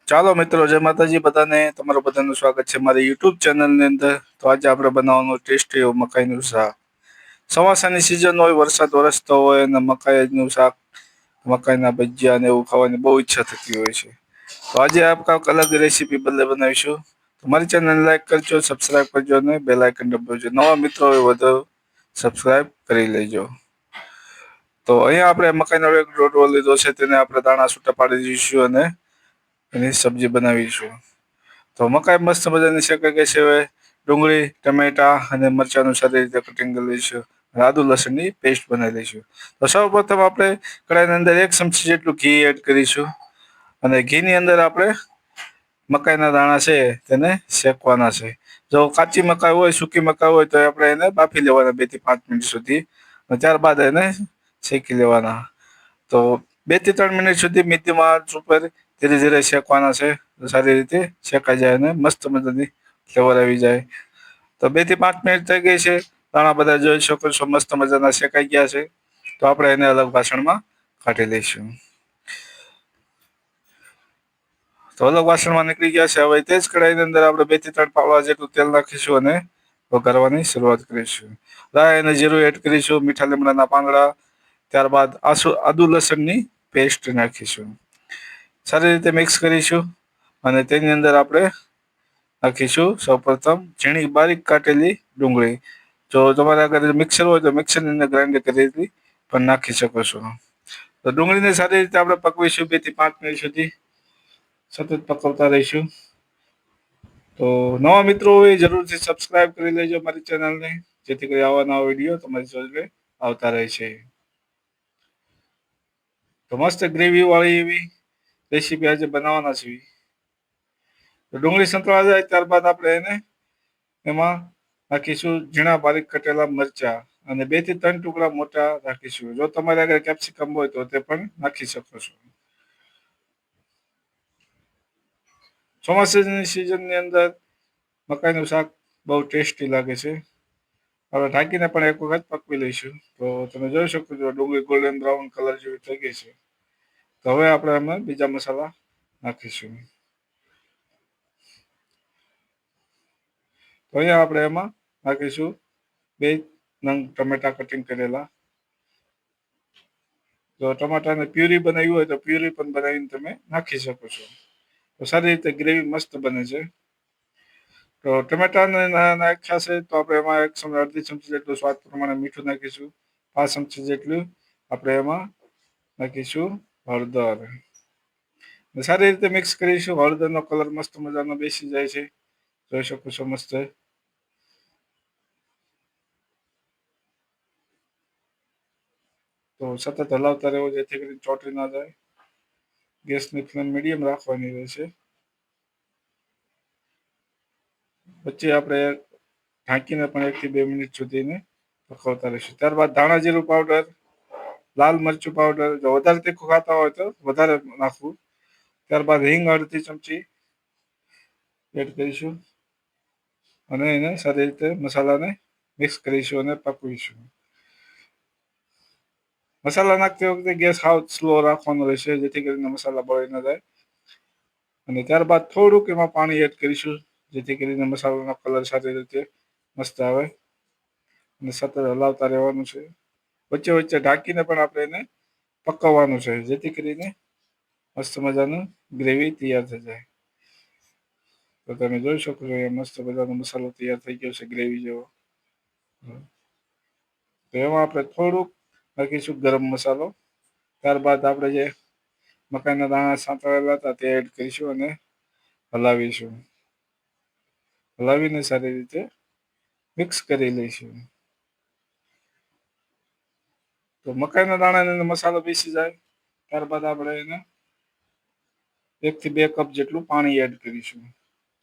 ચાલો મિત્રો, જય માતાજી બધાને. તમારું બધાનું સ્વાગત છે મારી યુટ્યુબ ચેનલની અંદર. તો આજે આપણે બનાવવાનું ટેસ્ટી એવું મકાઈનું શાક. ચોમાસાની સિઝન હોય, વરસાદ વરસતો હોય અને મકાઈનું શાક, મકાઈના ભજીયા ને એવું ખાવાની બહુ ઈચ્છા થતી હોય છે. તો આજે આપ કાંઈક અલગ રેસીપી બદલે બનાવીશું. મારી ચેનલ લાઈક કરજો, સબસ્ક્રાઈબ કરજો અને બેલ આઇકન દબાવજો. નવા મિત્રો હોય વધુ સબસ્ક્રાઈબ કરી લેજો. તો અહીંયા આપણે મકાઈનો એક રોટલો લીધો છે, તેને આપણે દાણા છૂટા પાડી દઈશું અને એની સબ્જી બનાવીશું. તો મકાઈ મસ્ત મજાની શેકાઈ ગઈ છે. હવે ડુંગળી, ટમેટા અને મરચાંનું સારી રીતે કટિંગ કરી લઈશું. આદુ લસણની પેસ્ટ બનાવી દઈશું. તો સૌ પ્રથમ આપણે કડાઈની અંદર 1 ચમચી જેટલું ઘી એડ કરીશું અને ઘીની અંદર આપણે મકાઈના દાણા છે તેને શેકવાના છે. જો કાચી મકાઈ હોય, સૂકી મકાઈ હોય તો આપણે એને બાફી લેવાના 2 થી 5 મિનિટ સુધી. અને ત્યારબાદ એને શેકી લેવાના. તો 2 થી 3 મિનિટ સુધી મીડિયમ આંચ ઉપર ધીરે ધીરે શેકવાના છે. સારી રીતે શેકાઈ જાય અને મસ્ત મજાની ફ્લેવર આવી જાય. તો 2 થી 5 મિનિટ થઈ ગઈ છે. દાણા બધા જોઈ શકો છો મસ્ત મજાના શેકાઈ ગયા છે. તો આપણે એને અલગ વાસણમાં કાઢી લઈશું. તો અલગ વાસણમાં નીકળી ગયા છે. હવે તે જ કઢાઈની અંદર આપણે 2 થી 3 પાવડા જેટલું તેલ નાખીશું અને વઘારવાની શરૂઆત કરીશું. રાઈ અને જીરું એડ કરીશું, મીઠા લીમડાના પાંદડા, ત્યારબાદ આદુ લસણની પેસ્ટ નાખીશું. સારી રીતે મિક્સ કરીશું અને તેની અંદર આપણે નાખીશું સૌપ્રથમ ઝીણી બારીક કાટેલી ડુંગળી. જો તમારા ઘરે મિક્સર હોય તો મિક્સરની અંદર ગ્રાઇન્ડ કરેલી પણ નાખી શકો છો. તો ડુંગળીને સારી રીતે આપણે પકવીશું 2 થી 5 મિનિટ સુધી. સતત પકવતા રહીશું. તો નવા મિત્રો હોય જરૂરથી સબસ્ક્રાઇબ કરી લેજો મારી ચેનલને, જેથી કરી આવા નવા વિડીયો તમારી જોડે આવતા રહે છે. તો મસ્ત ગ્રેવી વાળી એવી રેસીપી આજે બનાવવાના છીએ. તો ડુંગળી સંતળા જાય ત્યારબાદ આપણે એને એમાં નાખીશું ઝીણા બારીક કટેલા મરચા અને 2 થી 3 ટુકડા મોટા રાખીશું. જો તમારે આગળ કેપ્સિકમ હોય તો તે પણ નાખી શકો છો. ચોમાસાની સિઝનની અંદર મકાઈનું શાક બહુ ટેસ્ટી લાગે છે. હવે ઢાંકીને પણ એક વખત પકવી લઈશું. તો તમે જોઈ શકો છો ડુંગળી ગોલ્ડન બ્રાઉન કલર જેવી થઈ ગઈ છે. તો હવે આપણે એમાં બીજા મસાલા નાખીશું. તો અહીંયા આપણે એમાં નાખીશું 2 નંગ ટમેટા કટિંગ કરેલા. જો ટમાટાની પ્યુરી બનાવી હોય તો પ્યુરી પણ બનાવીને તમે નાખી શકો છો. તો સારી રીતે ગ્રેવી મસ્ત બને છે. તો ટમેટાને નાખ્યા છે તો આપણે એમાં અડધી ચમચી જેટલું સ્વાદ પ્રમાણે મીઠું નાખીશું. 5 ચમચી જેટલું આપણે એમાં નાખીશું હળદર. સારી રીતે મિક્સ કરીશું. હળદરનો કલર મસ્ત મજાનો બેસી જાય છે, જોઈ શકો છો મસ્ત. તો સતત હલાવતા રહેવું જેથી કરીને ચોંટી ના જાય. ગેસની ફ્લેમ મીડિયમ રાખવાની રહેશે. વચ્ચે આપણે ઢાંકીને પણ 1 થી 2 મિનિટ સુધીને પકવતા રહીશું. ત્યારબાદ ધાણા જીરું પાવડર, લાલ મરચું પાવડર, જો વધારે તીખું ખાતા હોય તો વધારે નાખવું. ત્યારબાદ હિંગ અડધી ચમચી એડ કરીશું અને એને સારી રીતે મસાલાને મિક્સ કરીશું અને પકવીશું. મસાલા નાખતી વખતે ગેસ હાવ સ્લો રાખવાનો રહેશે, જેથી કરીને મસાલા બળી ન જાય. અને ત્યારબાદ થોડુંક એમાં પાણી એડ કરીશું, જેથી કરીને મસાલાનો કલર સારી રીતે મસ્ત આવે. અને સતત હલાવતા રહેવાનું છે. વચ્ચે વચ્ચે ઢાંકીને પણ આપણે એને પકવવાનું છે, જેથી કરીને મસ્ત મજાનું ગ્રેવી તૈયાર થઈ જાય. તો તમે જોઈ શકો છો એ મસ્ત મજાનો મસાલો તૈયાર થઈ ગયો છે ગ્રેવી જેવો. તો એમાં આપણે થોડુંક નાખીશું ગરમ મસાલો. ત્યારબાદ આપણે જે મકાઈના દાણા સાંતળેલા હતા તે એડ કરીશું અને હલાવીશું. હલાવીને સારી રીતે મિક્સ કરી લઈશું. તો મકાઈના દાણાની અંદર મસાલો બેસી જાય ત્યારબાદ આપણે એને 1 થી 2 કપ જેટલું પાણી એડ કરીશું,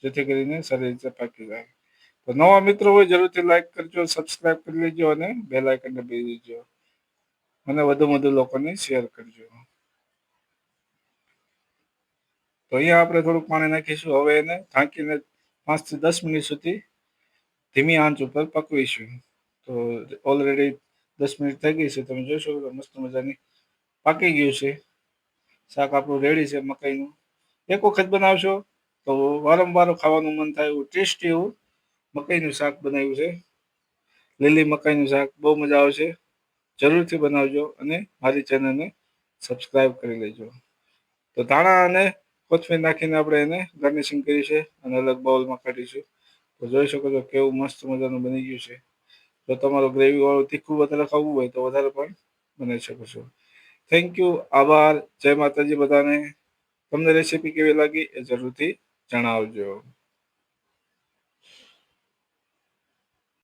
જેથી કરીને સારી રીતે પાકી જાય. તો નવા મિત્રો હોય જરૂરથી લાઈક કરજો, સબસ્ક્રાઇબ કરી લેજો અને બેલ આઇકન દબાવી દેજો અને વધુ લોકોને શેર કરજો. તો અહીંયા આપણે થોડુંક પાણી નાખીશું. હવે એને ઢાંકીને 5 થી 10 મિનિટ સુધી ધીમી આંચ ઉપર પકવીશું. તો ઓલરેડી 10 મિનિટ થઈ ગઈ છે. તમે જોઈ શકો છો મસ્ત મજાની પાકી ગયું છે. શાક આપણું રેડી છે મકાઈનું. એક વખત બનાવશો તો વારંવાર ખાવાનું મન થાય એવું ટેસ્ટી એવું મકાઈનું શાક બનાવ્યું છે. લીલી મકાઈનું શાક બહુ મજા આવશે. જરૂરથી બનાવજો અને મારી ચેનલને સબસ્ક્રાઈબ કરી લેજો. તો ધાણા અને કોથમીર નાખીને આપણે એને ગાર્નિશિંગ કરી છે અને અલગ બાઉલમાં કાઢીશું. તો જોઈ શકો છો કેવું મસ્ત મજાનું બની ગયું છે. જો તમારું ગ્રેવી વાળું તીખું વધારે ખાવું હોય તો વધારે પણ બનાવી શકો છો. થેન્ક યુ, આભાર, જય માતાજી બધાને. તમને રેસીપી કેવી લાગી એ જરૂરથી જણાવજો.